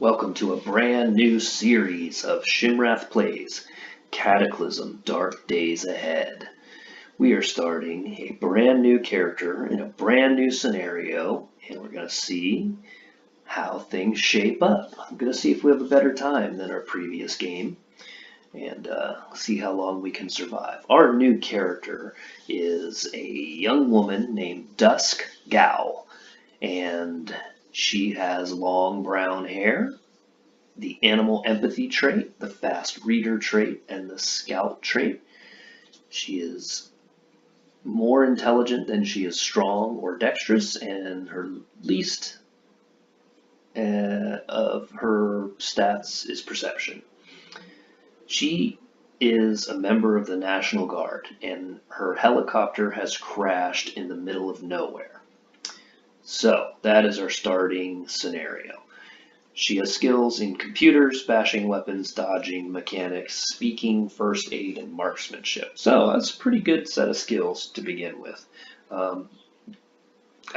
Welcome to a brand new series of Shimrath Plays, Cataclysm, Dark Days Ahead. We are starting a brand new character in a brand new scenario, and we're going to see how things shape up. I'm going to see if we have a better time than our previous game, and see how long we can survive. Our new character is a young woman named Dusk Gal, and she has long brown hair, the animal empathy trait, the fast reader trait, and the scout trait. She is more intelligent than she is strong or dexterous, and her least of her stats is perception. She is a member of the National Guard, and her helicopter has crashed in the middle of nowhere. So that is our starting scenario. She has skills in computers, bashing weapons, dodging, mechanics, speaking, first aid, and marksmanship. So that's a pretty good set of skills to begin with. I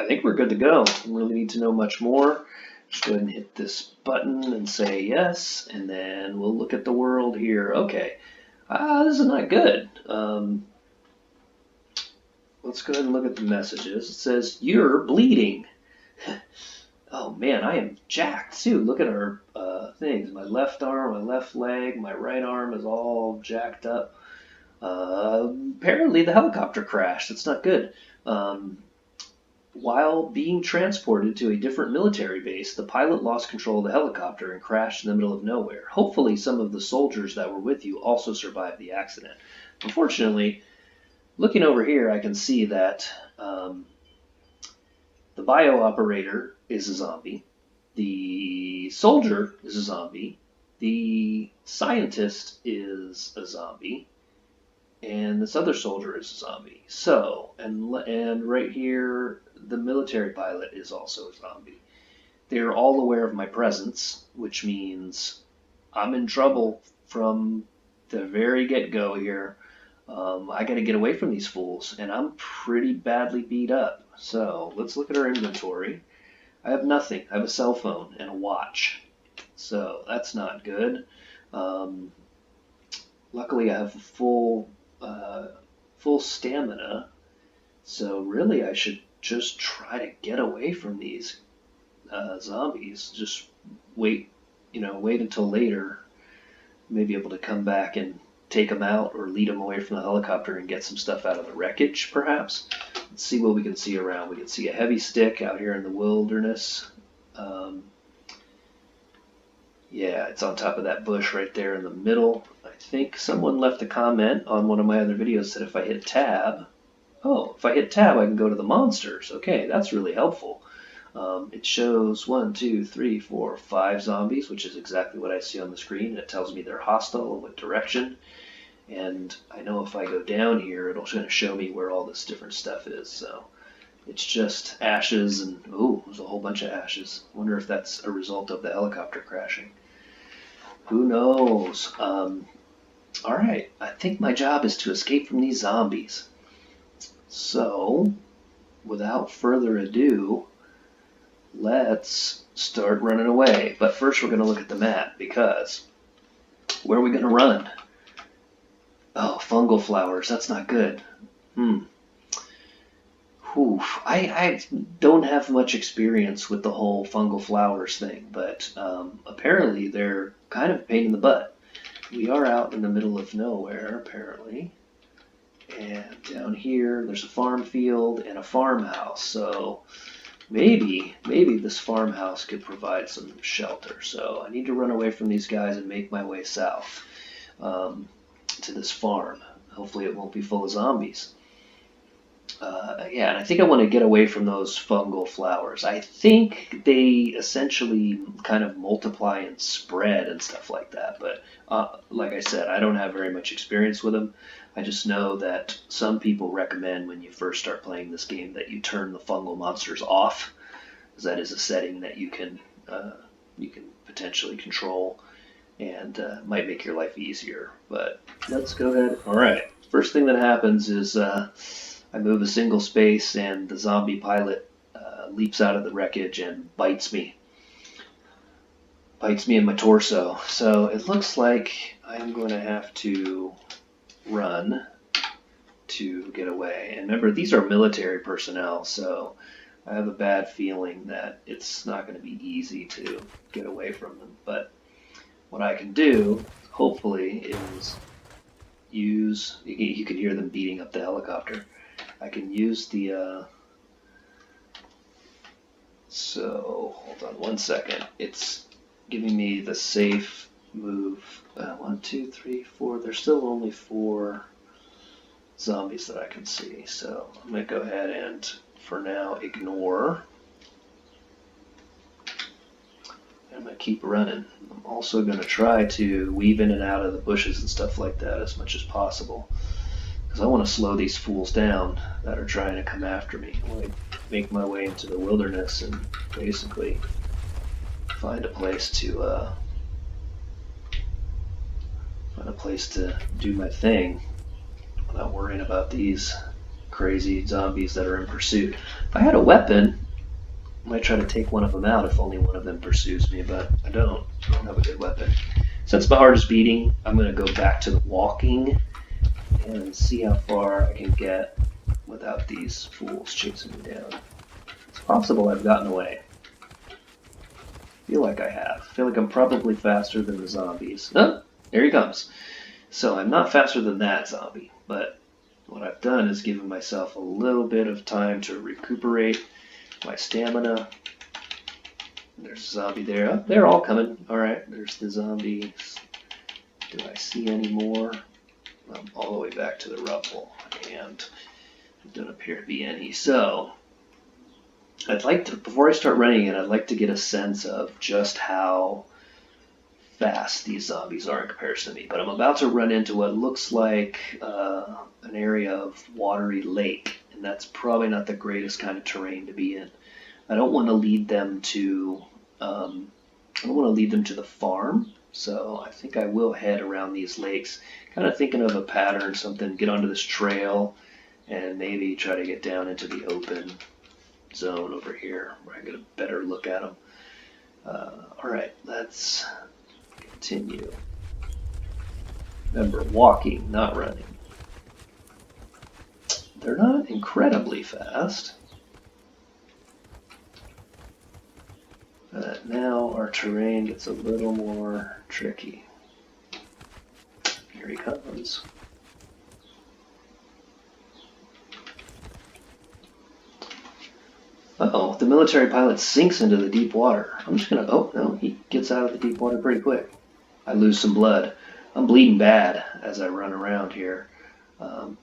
think we're good to go. Don't really need to know much more. Just go ahead and hit this button and say yes, and then we'll look at the world here. Okay, this is not good. Let's go ahead and look at the messages. It says, "You're bleeding." Oh man, I am jacked too. Look at our things. My left arm, my left leg, my right arm is all jacked up. Apparently the helicopter crashed. That's not good. While being transported to a different military base, the pilot lost control of the helicopter and crashed in the middle of nowhere. Hopefully some of the soldiers that were with you also survived the accident. Unfortunately, looking over here, I can see that the bio operator is a zombie. The soldier is a zombie. The scientist is a zombie. And this other soldier is a zombie. So, and right here, the military pilot is also a zombie. They're all aware of my presence, which means I'm in trouble from the very get-go here. I got to get away from these fools, and I'm pretty badly beat up. So let's look at our inventory. I have nothing. I have a cell phone and a watch, so that's not good. Luckily, I have full stamina, so really I should just try to get away from these zombies. Just wait until later. Maybe able to come back and take them out or lead them away from the helicopter and get some stuff out of the wreckage, perhaps. Let's see what we can see around. We can see a heavy stick out here in the wilderness. Yeah, it's on top of that bush right there in the middle. I think someone left a comment on one of my other videos that if I hit tab, if I hit tab, I can go to the monsters. Okay, that's really helpful. It shows 1, 2, 3, 4, 5 zombies, which is exactly what I see on the screen. And it tells me they're hostile and what direction. And I know if I go down here, it'll kind of show me where all this different stuff is. So it's just ashes and, there's a whole bunch of ashes. I wonder if that's a result of the helicopter crashing. Who knows? All right, I think my job is to escape from these zombies. So, without further ado, let's start running away. But first we're going to look at the map, because where are we going to run? Oh, fungal flowers. That's not good. I don't have much experience with the whole fungal flowers thing, but apparently they're kind of a pain in the butt. We are out in the middle of nowhere, apparently. And down here, there's a farm field and a farmhouse. So maybe this farmhouse could provide some shelter. So I need to run away from these guys and make my way south to this farm. Hopefully it won't be full of zombies. And I think I want to get away from those fungal flowers. I think they essentially kind of multiply and spread and stuff like that. But like I said, I don't have very much experience with them. I just know that some people recommend when you first start playing this game that you turn the fungal monsters off, because that is a setting that you can potentially control and might make your life easier. But let's go ahead. All right. First thing that happens is I move a single space and the zombie pilot leaps out of the wreckage and bites me. bites me in my torso. So it looks like I'm going to have to run to get away. And remember, these are military personnel, so I have a bad feeling that it's not going to be easy to get away from them. But what I can do, hopefully, is use, you can hear them beating up the helicopter. I can use the, so hold on one second. It's giving me the safe move. 1, 2, 3, 4. There's still only 4 zombies that I can see. So I'm going to go ahead and, for now, ignore. I'm going to keep running. I'm also going to try to weave in and out of the bushes and stuff like that as much as possible, because I want to slow these fools down that are trying to come after me. I want to make my way into the wilderness and basically find a place to do my thing without worrying about these crazy zombies that are in pursuit. If I had a weapon, I might try to take one of them out if only one of them pursues me, but I don't have a good weapon. Since my heart is beating, I'm going to go back to the walking and see how far I can get without these fools chasing me down. It's possible I've gotten away. I feel like I have. I feel like I'm probably faster than the zombies. Oh, there he comes. So I'm not faster than that zombie, but what I've done is given myself a little bit of time to recuperate my stamina. There's a zombie there. Oh, they're all coming. Alright, there's the zombies. Do I see any more? I'm all the way back to the rubble, and there don't appear to be any. So, I'd like to, before I start running it, I'd like to get a sense of just how fast these zombies are in comparison to me. But I'm about to run into what looks like an area of watery lake, and that's probably not the greatest kind of terrain to be in. I don't want to lead them to the farm, so I think I will head around these lakes, kind of thinking of a pattern, something, get onto this trail, and maybe try to get down into the open zone over here where I get a better look at them. Alright, let's continue. Remember, walking, not running. They're not incredibly fast. But now our terrain gets a little more tricky. Here he comes. Uh-oh, the military pilot sinks into the deep water. I'm just gonna, oh no, he gets out of the deep water pretty quick. I lose some blood. I'm bleeding bad as I run around here.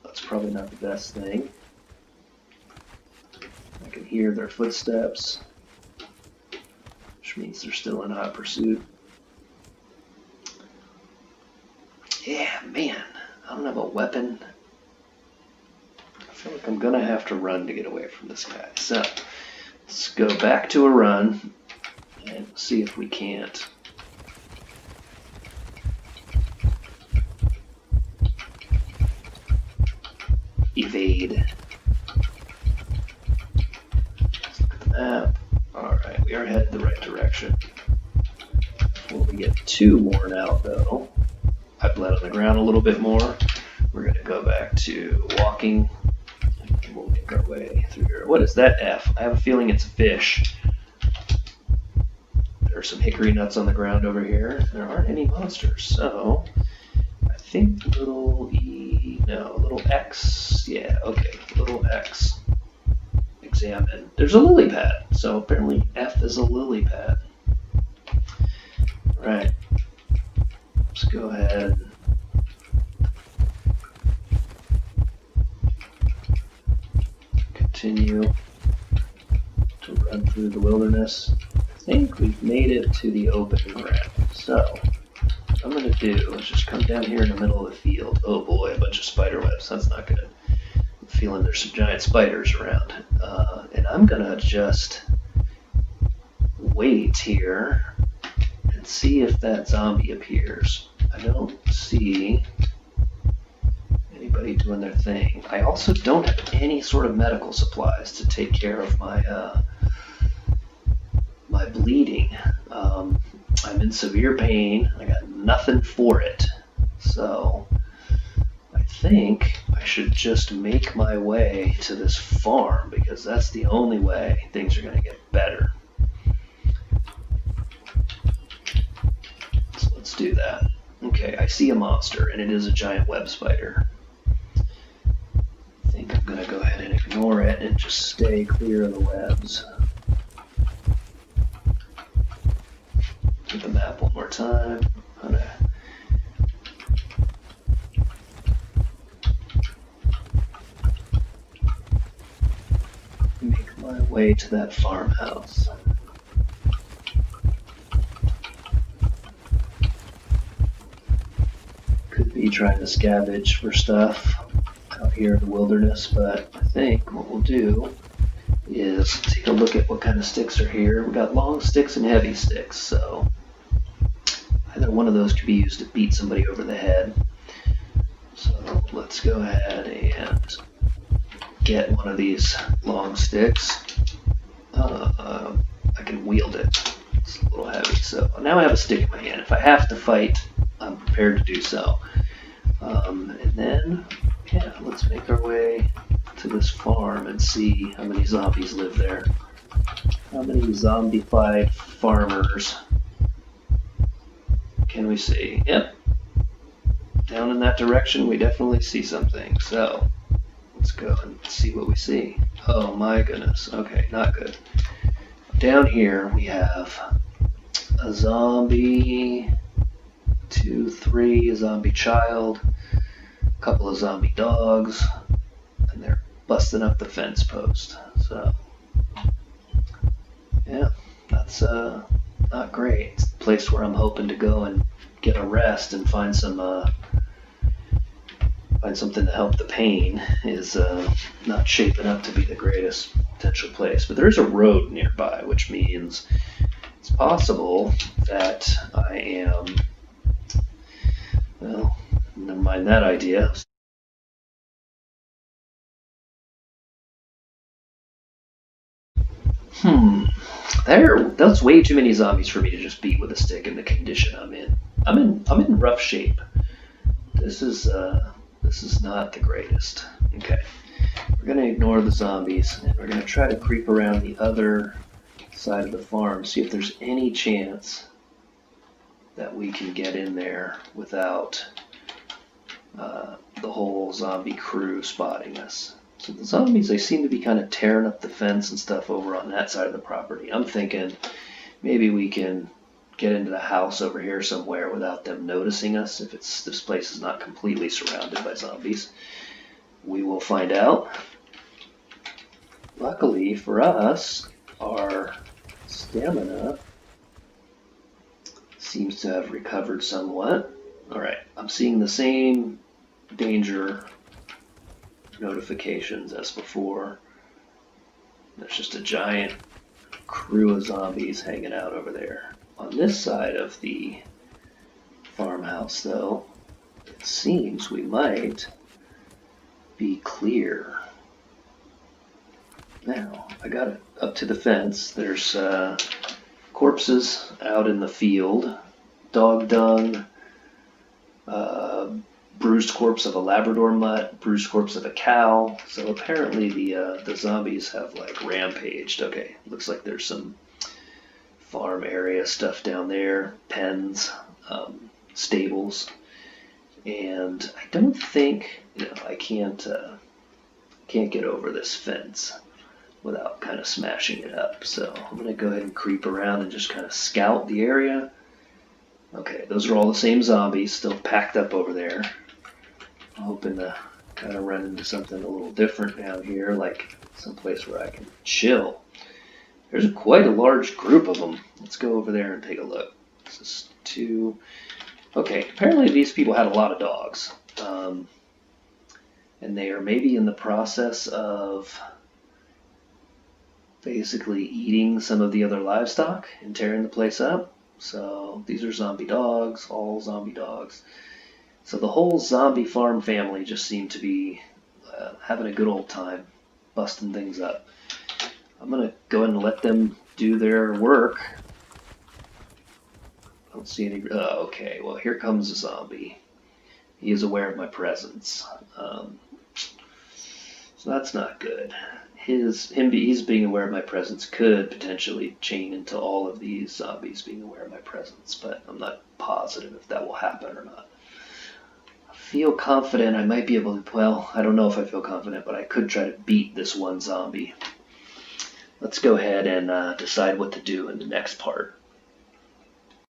That's probably not the best thing. I can hear their footsteps, which means they're still in hot pursuit. Yeah, man, I don't have a weapon. I feel like I'm gonna have to run to get away from this guy. So, let's go back to a run and see if we can't. Evade. Let's look at the map. Alright, we are headed the right direction. Before we get too worn out though, I bled on the ground a little bit more. We're going to go back to walking. And we'll make our way through here. What is that F? I have a feeling it's a fish. There are some hickory nuts on the ground over here. There aren't any monsters, so I think little E, no, little X, yeah, okay, little X. Examine. There's a lily pad, so apparently F is a lily pad. Right. Let's go ahead. Continue to run through the wilderness. I think we've made it to the open ground. So, what I'm going to do is just come down here in the middle of the field. Oh boy, a bunch of spider webs. That's not good. I'm feeling there's some giant spiders around. And I'm going to just wait here and see if that zombie appears. I don't see anybody doing their thing. I also don't have any sort of medical supplies to take care of my my bleeding. I'm in in severe pain. I got nothing for it. So I think I should just make my way to this farm because that's the only way things are going to get better. So let's do that. Okay, I see a monster, and it is a giant web spider. I think I'm going to go ahead and ignore it and just stay clear of the webs. Get the map one more time. I'm going to make my way to that farmhouse. Could be trying to scavenge for stuff out here in the wilderness, but I think what we'll do is take a look at what kind of sticks are here. We got long sticks and heavy sticks, so either one of those could be used to beat somebody over the head. So let's go ahead and get one of these long sticks. I can wield it. It's a little heavy, so now I have a stick in my hand. If I have to fight, I'm prepared to do so. And then, yeah, let's make our way to this farm and see how many zombies live there. How many zombified farmers can we see? Yep. Down in that direction, we definitely see something. So, let's go and see what we see. Oh my goodness. Okay, not good. Down here, we have a zombie, 2, 3, a zombie child, a couple of zombie dogs, and they're busting up the fence post. So, yeah, that's not great. It's the place where I'm hoping to go and get a rest and find something to help the pain. Is not shaping up to be the greatest potential place. But there is a road nearby, which means it's possible that I am. Well, never mind that idea. That's way too many zombies for me to just beat with a stick in the condition I'm in. I'm in rough shape. This is not the greatest. Okay. We're gonna ignore the zombies and we're gonna try to creep around the other side of the farm, see if there's any chance that we can get in there without the whole zombie crew spotting us. So the zombies, they seem to be kind of tearing up the fence and stuff over on that side of the property. I'm thinking maybe we can get into the house over here somewhere without them noticing us if this place is not completely surrounded by zombies. We will find out. Luckily for us, our stamina seems to have recovered somewhat. Alright, I'm seeing the same danger notifications as before. There's just a giant crew of zombies hanging out over there. On this side of the farmhouse, though, it seems we might be clear. Now, I got it up to the fence. There's corpses out in the field, dog dung, bruised corpse of a Labrador mutt, bruised corpse of a cow. So apparently the zombies have like rampaged. Okay, looks like there's some farm area stuff down there, pens, stables, and I don't think I can't get over this fence without kind of smashing it up. So I'm gonna go ahead and creep around and just kind of scout the area. Okay, those are all the same zombies still packed up over there. I'm hoping to kind of run into something a little different down here, like someplace where I can chill. There's quite a large group of them. Let's go over there and take a look. This is 2. Okay, apparently these people had a lot of dogs. And they are maybe in the process of basically eating some of the other livestock and tearing the place up. So these are zombie dogs, all zombie dogs. So the whole zombie farm family just seemed to be having a good old time, busting things up. I'm going to go ahead and let them do their work. don't see any. Okay, well, here comes a zombie. He is aware of my presence. So that's not good. He's being aware of my presence could potentially chain into all of these zombies being aware of my presence, but I'm not positive if that will happen or not. I feel confident I might be able to, well, I don't know if I feel confident, but I could try to beat this one zombie. Let's go ahead and decide what to do in the next part.